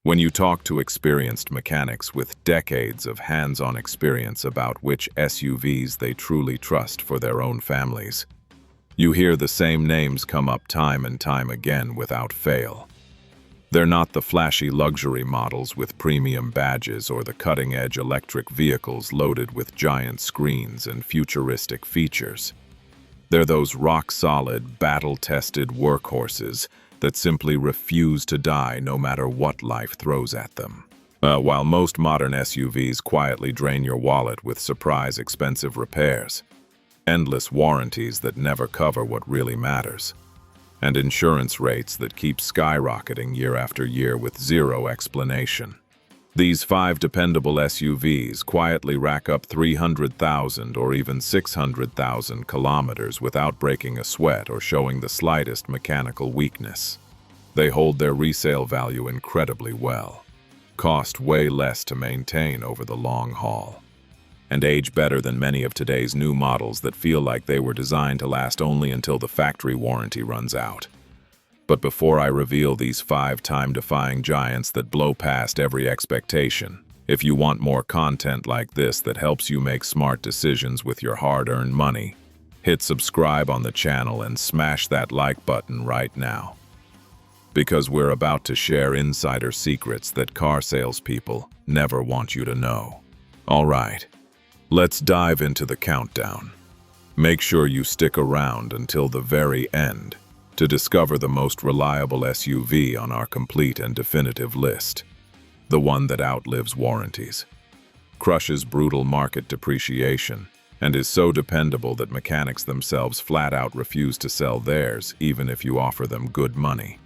When you talk to experienced mechanics with decades of hands-on experience about which SUVs they truly trust for their own families, you hear the same names come up time and time again without fail. They're not the flashy luxury models with premium badges or the cutting-edge electric vehicles loaded with giant screens and futuristic features. They're those rock-solid, battle-tested workhorses that simply refuse to die no matter what life throws at them. While most modern SUVs quietly drain your wallet with surprise expensive repairs, endless warranties that never cover what really matters, and insurance rates that keep skyrocketing year after year with zero explanation. These 5 dependable SUVs quietly rack up 300,000 or even 600,000 kilometers without breaking a sweat or showing the slightest mechanical weakness. They hold their resale value incredibly well, cost way less to maintain over the long haul, and age better than many of today's new models that feel like they were designed to last only until the factory warranty runs out. But before I reveal these 5 time-defying giants that blow past every expectation, if you want more content like this that helps you make smart decisions with your hard-earned money, hit subscribe on the channel and smash that like button right now. Because we're about to share insider secrets that car salespeople never want you to know. All right, let's dive into the countdown. Make sure you stick around until the very end to discover the most reliable SUV on our complete and definitive list. The one that outlives warranties, crushes brutal market depreciation, and is so dependable that mechanics themselves flat out refuse to sell theirs even if you offer them good money.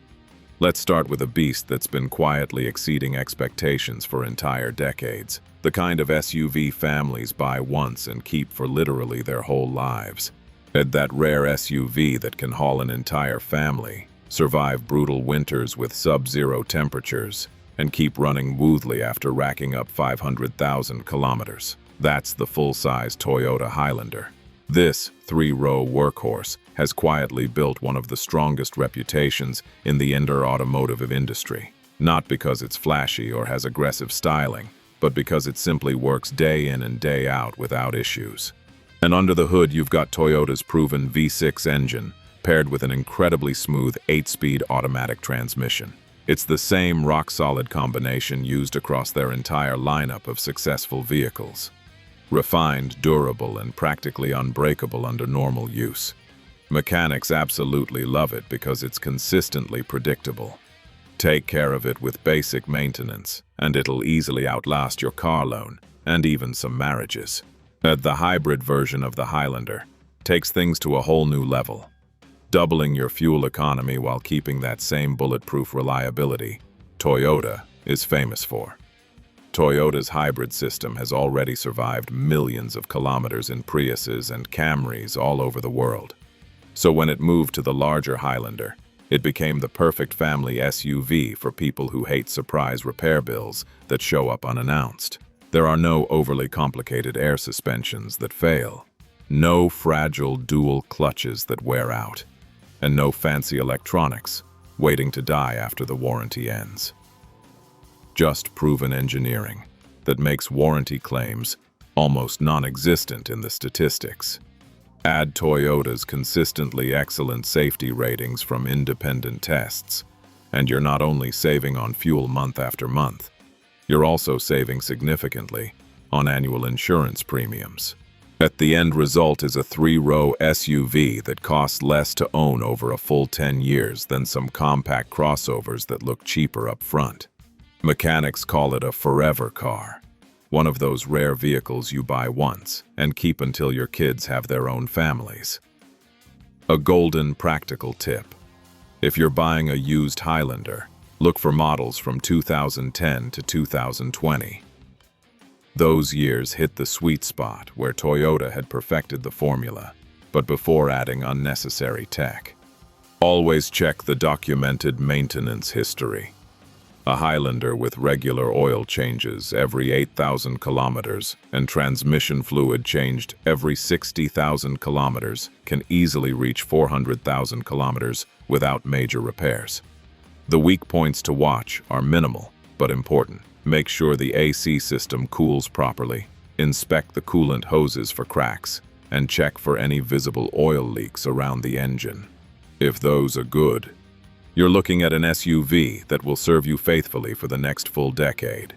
Let's start with a beast that's been quietly exceeding expectations for entire decades. The kind of SUV families buy once and keep for literally their whole lives. That rare SUV that can haul an entire family, survive brutal winters with sub-zero temperatures, and keep running smoothly after racking up 500,000 kilometers. That's the full-size Toyota Highlander. This 3-row workhorse has quietly built one of the strongest reputations in the automotive industry, not because it's flashy or has aggressive styling, but because it simply works day in and day out without issues. And under the hood, you've got Toyota's proven V6 engine, paired with an incredibly smooth 8-speed automatic transmission. It's the same rock-solid combination used across their entire lineup of successful vehicles. Refined, durable, and practically unbreakable under normal use. Mechanics absolutely love it because it's consistently predictable. Take care of it with basic maintenance, and it'll easily outlast your car loan, and even some marriages. The hybrid version of the Highlander takes things to a whole new level, doubling your fuel economy while keeping that same bulletproof reliability Toyota is famous for. Toyota's hybrid system has already survived millions of kilometers in Priuses and Camrys all over the world. So when it moved to the larger Highlander, it became the perfect family SUV for people who hate surprise repair bills that show up unannounced. There are no overly complicated air suspensions that fail, no fragile dual clutches that wear out, and no fancy electronics waiting to die after the warranty ends. Just proven engineering that makes warranty claims almost non-existent in the statistics. Add Toyota's consistently excellent safety ratings from independent tests, and you're not only saving on fuel month after month, you're also saving significantly on annual insurance premiums. The end result is a 3-row SUV that costs less to own over a full 10 years than some compact crossovers that look cheaper up front. Mechanics call it a forever car, one of those rare vehicles you buy once and keep until your kids have their own families. A golden practical tip: if you're buying a used Highlander, look for models from 2010 to 2020. Those years hit the sweet spot where Toyota had perfected the formula, but before adding unnecessary tech. Always check the documented maintenance history. A Highlander with regular oil changes every 8,000 kilometers and transmission fluid changed every 60,000 kilometers can easily reach 400,000 kilometers without major repairs. The weak points to watch are minimal, but important. Make sure the AC system cools properly. Inspect the coolant hoses for cracks, and check for any visible oil leaks around the engine. If those are good, you're looking at an SUV that will serve you faithfully for the next full decade.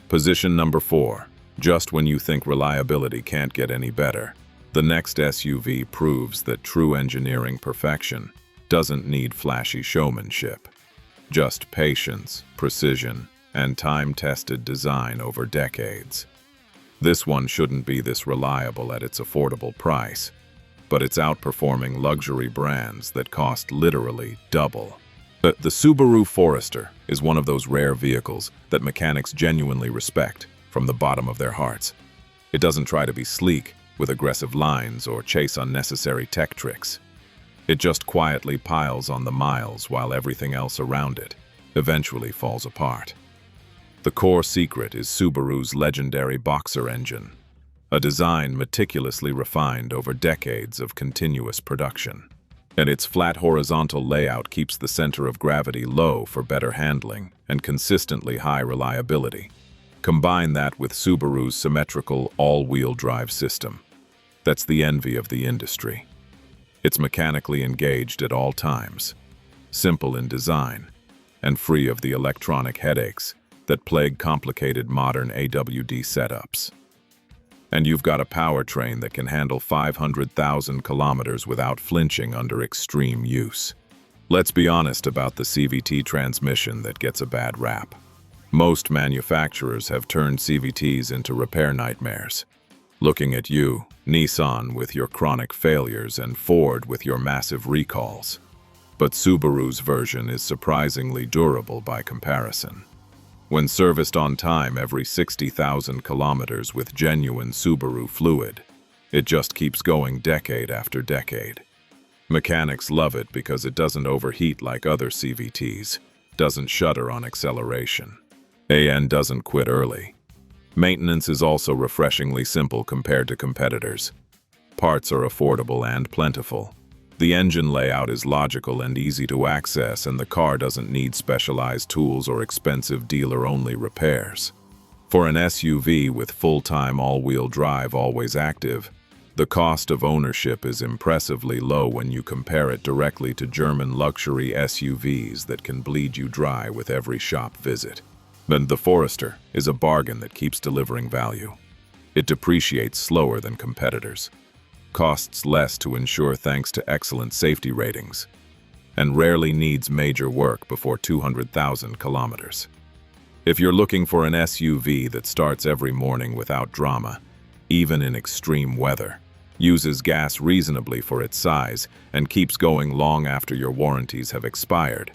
Position number 4. Just when you think reliability can't get any better, the next SUV proves that true engineering perfection doesn't need flashy showmanship. Just patience, precision, and time-tested design over decades. This one shouldn't be this reliable at its affordable price, but it's outperforming luxury brands that cost literally double. The Subaru Forester is one of those rare vehicles that mechanics genuinely respect from the bottom of their hearts. It doesn't try to be sleek with aggressive lines or chase unnecessary tech tricks. It just quietly piles on the miles while everything else around it eventually falls apart. The core secret is Subaru's legendary Boxer engine, a design meticulously refined over decades of continuous production. And its flat horizontal layout keeps the center of gravity low for better handling and consistently high reliability. Combine that with Subaru's symmetrical all-wheel drive system. That's the envy of the industry. It's mechanically engaged at all times, simple in design, and free of the electronic headaches that plague complicated modern AWD setups. And you've got a powertrain that can handle 500,000 kilometers without flinching under extreme use. Let's be honest about the CVT transmission that gets a bad rap. Most manufacturers have turned CVTs into repair nightmares. Looking at you, Nissan with your chronic failures and Ford with your massive recalls. But Subaru's version is surprisingly durable by comparison. When serviced on time every 60,000 kilometers with genuine Subaru fluid, it just keeps going decade after decade. Mechanics love it because it doesn't overheat like other CVTs, doesn't shudder on acceleration, and doesn't quit early. Maintenance is also refreshingly simple compared to competitors. Parts are affordable and plentiful. The engine layout is logical and easy to access, and the car doesn't need specialized tools or expensive dealer-only repairs. For an SUV with full-time all-wheel drive always active, the cost of ownership is impressively low when you compare it directly to German luxury SUVs that can bleed you dry with every shop visit. But the Forester is a bargain that keeps delivering value. It depreciates slower than competitors, costs less to insure thanks to excellent safety ratings, and rarely needs major work before 200,000 kilometers. If you're looking for an SUV that starts every morning without drama, even in extreme weather, uses gas reasonably for its size, and keeps going long after your warranties have expired,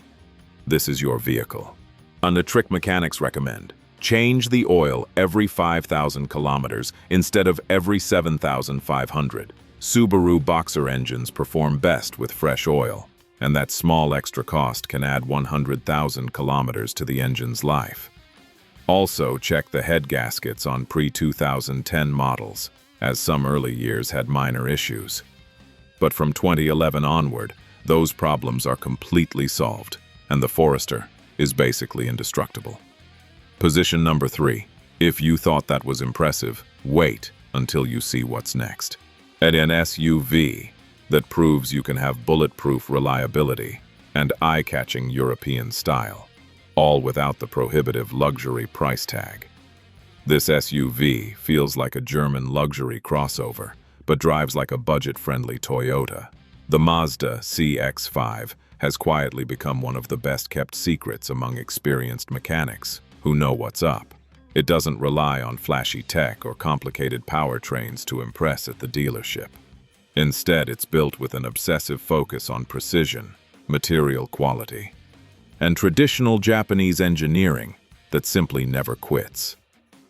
this is your vehicle. And the trick mechanics recommend: change the oil every 5,000 kilometers instead of every 7,500. Subaru Boxer engines perform best with fresh oil, and that small extra cost can add 100,000 kilometers to the engine's life. Also, check the head gaskets on pre-2010 models, as some early years had minor issues. But from 2011 onward, those problems are completely solved, and the Forester is basically indestructible. Position number 3. If you thought that was impressive, wait until you see what's next. At an SUV that proves you can have bulletproof reliability and eye-catching European style, all without the prohibitive luxury price tag. This SUV feels like a German luxury crossover, but drives like a budget-friendly Toyota. The Mazda CX-5 has quietly become one of the best-kept secrets among experienced mechanics who know what's up. It doesn't rely on flashy tech or complicated powertrains to impress at the dealership. Instead, it's built with an obsessive focus on precision, material quality, and traditional Japanese engineering that simply never quits.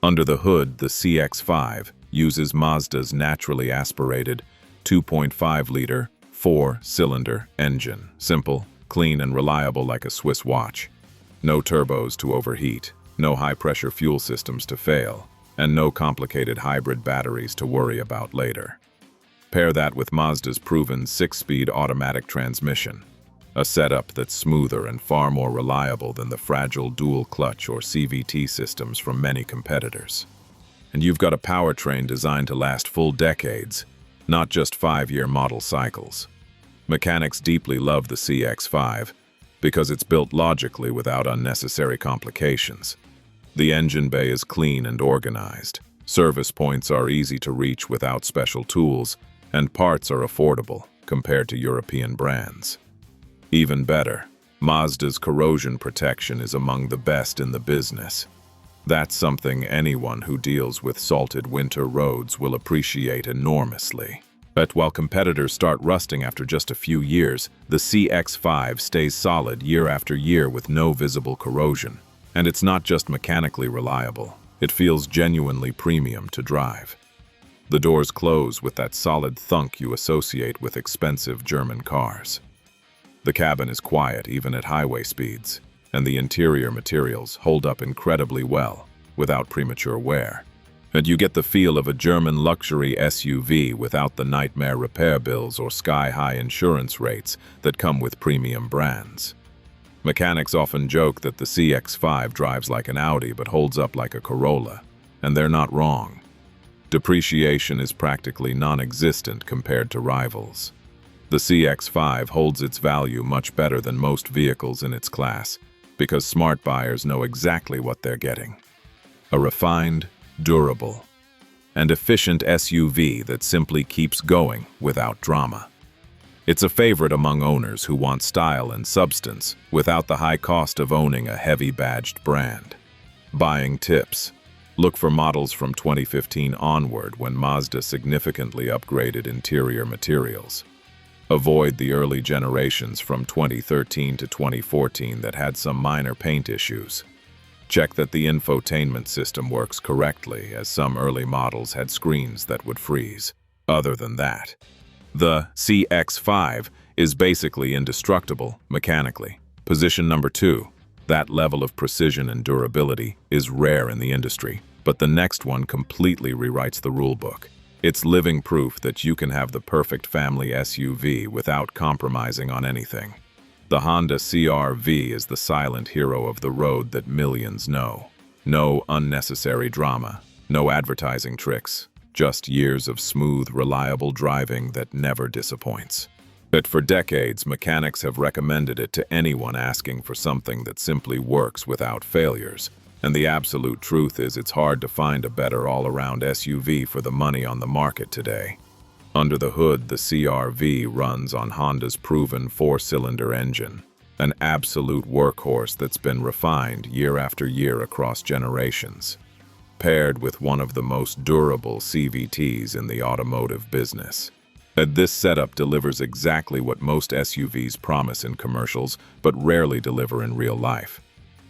Under the hood, the CX-5 uses Mazda's naturally aspirated 2.5-liter, 4-cylinder engine. Simple, clean, and reliable like a Swiss watch. No turbos to overheat, no high-pressure fuel systems to fail, and no complicated hybrid batteries to worry about later. Pair that with Mazda's proven 6-speed automatic transmission, a setup that's smoother and far more reliable than the fragile dual-clutch or CVT systems from many competitors. And you've got a powertrain designed to last full decades, not just 5-year model cycles. Mechanics deeply love the CX-5 because it's built logically without unnecessary complications. The engine bay is clean and organized. Service points are easy to reach without special tools, and parts are affordable compared to European brands. Even better, Mazda's corrosion protection is among the best in the business. That's something anyone who deals with salted winter roads will appreciate enormously. But while competitors start rusting after just a few years, the CX-5 stays solid year after year with no visible corrosion. And it's not just mechanically reliable, it feels genuinely premium to drive. The doors close with that solid thunk you associate with expensive German cars. The cabin is quiet even at highway speeds, and the interior materials hold up incredibly well without premature wear. And you get the feel of a German luxury SUV without the nightmare repair bills or sky-high insurance rates that come with premium brands. Mechanics often joke that the CX-5 drives like an Audi but holds up like a Corolla, and they're not wrong. Depreciation is practically non-existent compared to rivals. The CX-5 holds its value much better than most vehicles in its class because smart buyers know exactly what they're getting. A refined, durable, and efficient SUV that simply keeps going without drama. It's a favorite among owners who want style and substance without the high cost of owning a heavy badged brand. Buying tips. Look for models from 2015 onward when Mazda significantly upgraded interior materials. Avoid the early generations from 2013 to 2014 that had some minor paint issues. Check that the infotainment system works correctly, as some early models had screens that would freeze. Other than that, the CX-5 is basically indestructible mechanically. Position number 2. That level of precision and durability is rare in the industry, but the next one completely rewrites the rulebook. It's living proof that you can have the perfect family SUV without compromising on anything. The Honda CR-V is the silent hero of the road that millions know. No unnecessary drama, no advertising tricks, just years of smooth, reliable driving that never disappoints. But for decades, mechanics have recommended it to anyone asking for something that simply works without failures. And the absolute truth is it's hard to find a better all-around SUV for the money on the market today. Under the hood, the CR-V runs on Honda's proven 4-cylinder engine, an absolute workhorse that's been refined year after year across generations, paired with one of the most durable CVTs in the automotive business. This setup delivers exactly what most SUVs promise in commercials, but rarely deliver in real life.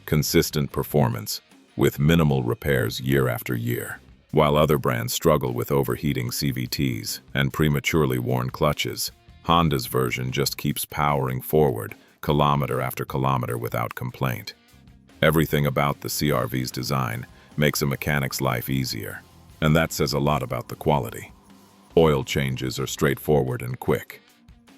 Consistent performance, with minimal repairs year after year. While other brands struggle with overheating CVTs and prematurely worn clutches, Honda's version just keeps powering forward, kilometer after kilometer without complaint. Everything about the CR-V's design makes a mechanic's life easier, and that says a lot about the quality. Oil changes are straightforward and quick.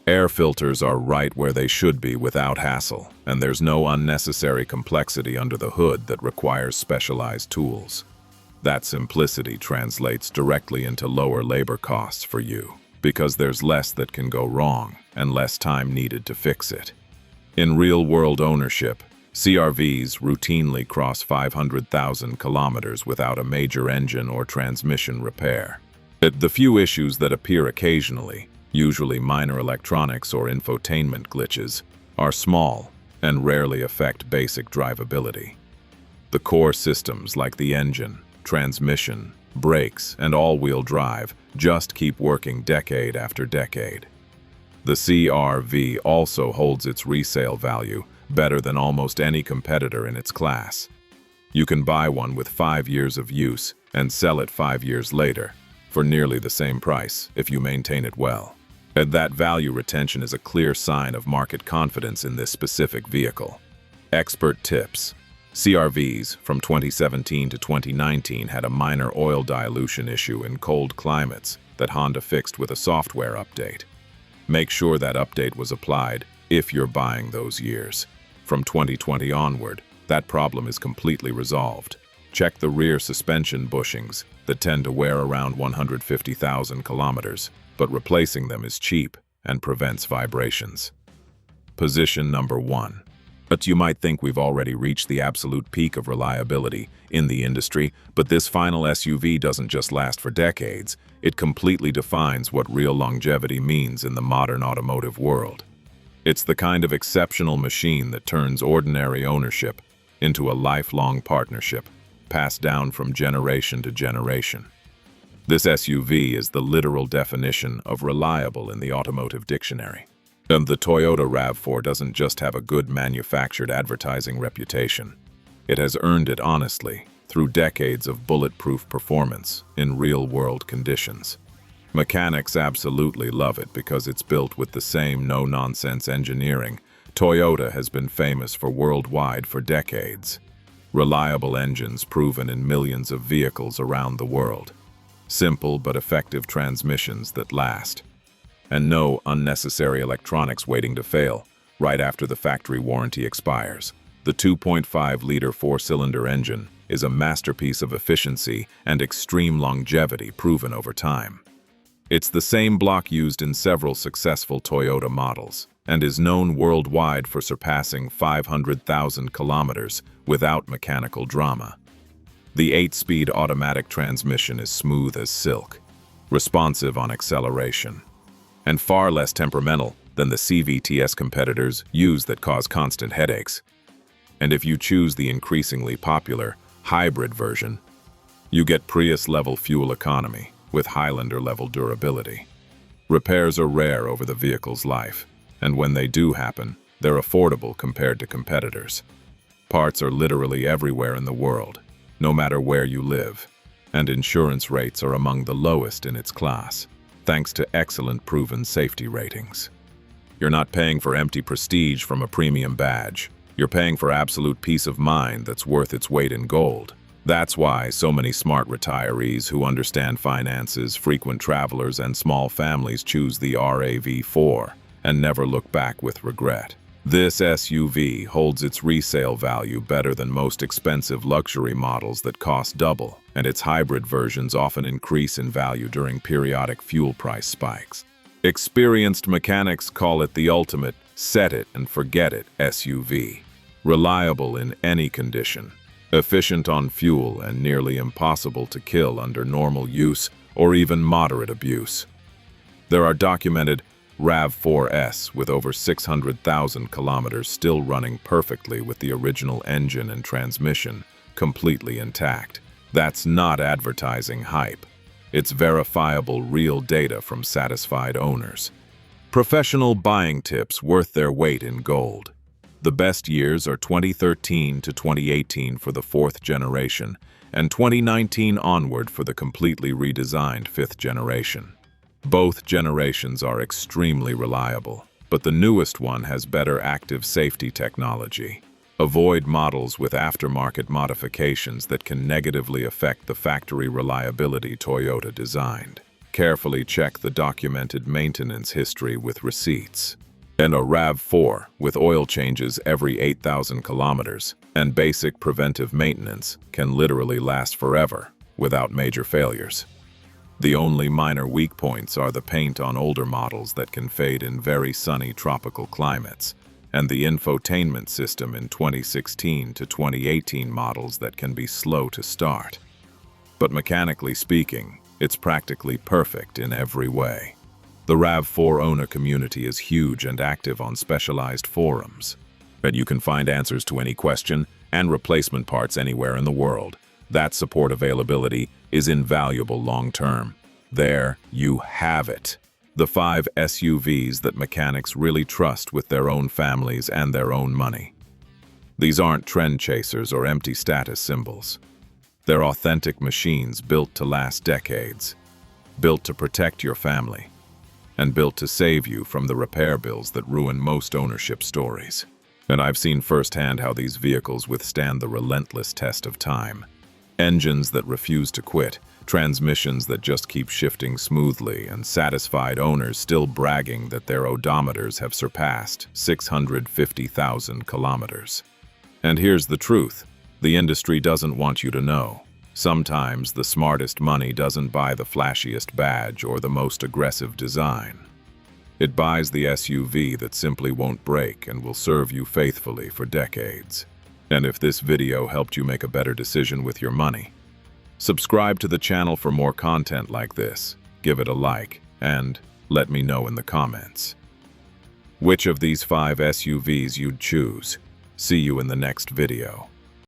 Air filters are right where they should be without hassle, and there's no unnecessary complexity under the hood that requires specialized tools. That simplicity translates directly into lower labor costs for you, because there's less that can go wrong and less time needed to fix it. In real-world ownership, CR-Vs routinely cross 500,000 kilometers without a major engine or transmission repair. The few issues that appear occasionally, usually minor electronics or infotainment glitches, are small and rarely affect basic drivability. The core systems like the engine, transmission, brakes, and all-wheel drive just keep working decade after decade. The CR-V also holds its resale value better than almost any competitor in its class. You can buy one with 5 years of use and sell it 5 years later for nearly the same price if you maintain it well. And that value retention is a clear sign of market confidence in this specific vehicle. Expert tips. CR-Vs from 2017 to 2019 had a minor oil dilution issue in cold climates that Honda fixed with a software update. Make sure that update was applied if you're buying those years. From 2020 onward, that problem is completely resolved. Check the rear suspension bushings that tend to wear around 150,000 kilometers, but replacing them is cheap and prevents vibrations. Position number 1. But you might think we've already reached the absolute peak of reliability in the industry, but this final SUV doesn't just last for decades, it completely defines what real longevity means in the modern automotive world. It's the kind of exceptional machine that turns ordinary ownership into a lifelong partnership, passed down from generation to generation. This SUV is the literal definition of reliable in the automotive dictionary. And the Toyota RAV4 doesn't just have a good manufactured advertising reputation. It has earned it honestly through decades of bulletproof performance in real-world conditions. Mechanics absolutely love it because it's built with the same no-nonsense engineering Toyota has been famous for worldwide for decades. Reliable engines proven in millions of vehicles around the world. Simple but effective transmissions that last. And no unnecessary electronics waiting to fail right after the factory warranty expires. The 2.5-liter four-cylinder engine is a masterpiece of efficiency and extreme longevity proven over time. It's the same block used in several successful Toyota models and is known worldwide for surpassing 500,000 kilometers without mechanical drama. The 8-speed automatic transmission is smooth as silk, responsive on acceleration, and far less temperamental than the CVTs competitors use that cause constant headaches. And if you choose the increasingly popular hybrid version, you get Prius-level fuel economy with Highlander-level durability. Repairs are rare over the vehicle's life, and when they do happen, they're affordable compared to competitors. Parts are literally everywhere in the world, no matter where you live, and insurance rates are among the lowest in its class, thanks to excellent proven safety ratings. You're not paying for empty prestige from a premium badge. You're paying for absolute peace of mind that's worth its weight in gold. That's why so many smart retirees who understand finances, frequent travelers, and small families choose the RAV4 and never look back with regret. This SUV holds its resale value better than most expensive luxury models that cost double, and its hybrid versions often increase in value during periodic fuel price spikes. Experienced mechanics call it the ultimate set-it-and-forget-it SUV. Reliable in any condition, efficient on fuel, and nearly impossible to kill under normal use or even moderate abuse. There are documented RAV4S with over 600,000 kilometers still running perfectly with the original engine and transmission completely intact. That's not advertising hype. It's verifiable real data from satisfied owners. Professional buying tips worth their weight in gold. The best years are 2013 to 2018 for the 4th generation and 2019 onward for the completely redesigned 5th generation. Both generations are extremely reliable, but the newest one has better active safety technology. Avoid models with aftermarket modifications that can negatively affect the factory reliability Toyota designed. Carefully check the documented maintenance history with receipts. And a RAV4 with oil changes every 8,000 kilometers and basic preventive maintenance can literally last forever without major failures. The only minor weak points are the paint on older models that can fade in very sunny tropical climates, and the infotainment system in 2016 to 2018 models that can be slow to start. But mechanically speaking, it's practically perfect in every way. The RAV4 owner community is huge and active on specialized forums. But you can find answers to any question and replacement parts anywhere in the world. That support availability is invaluable long-term. There you have it. The 5 SUVs that mechanics really trust with their own families and their own money. These aren't trend chasers or empty status symbols. They're authentic machines built to last decades, built to protect your family, and built to save you from the repair bills that ruin most ownership stories. And I've seen firsthand how these vehicles withstand the relentless test of time. Engines that refuse to quit, transmissions that just keep shifting smoothly, and satisfied owners still bragging that their odometers have surpassed 650,000 kilometers. And here's the truth: the industry doesn't want you to know. Sometimes the smartest money doesn't buy the flashiest badge or the most aggressive design. It buys the SUV that simply won't break and will serve you faithfully for decades. And if this video helped you make a better decision with your money, subscribe to the channel for more content like this, give it a like, and let me know in the comments which of these 5 SUVs you'd choose. See you in the next video.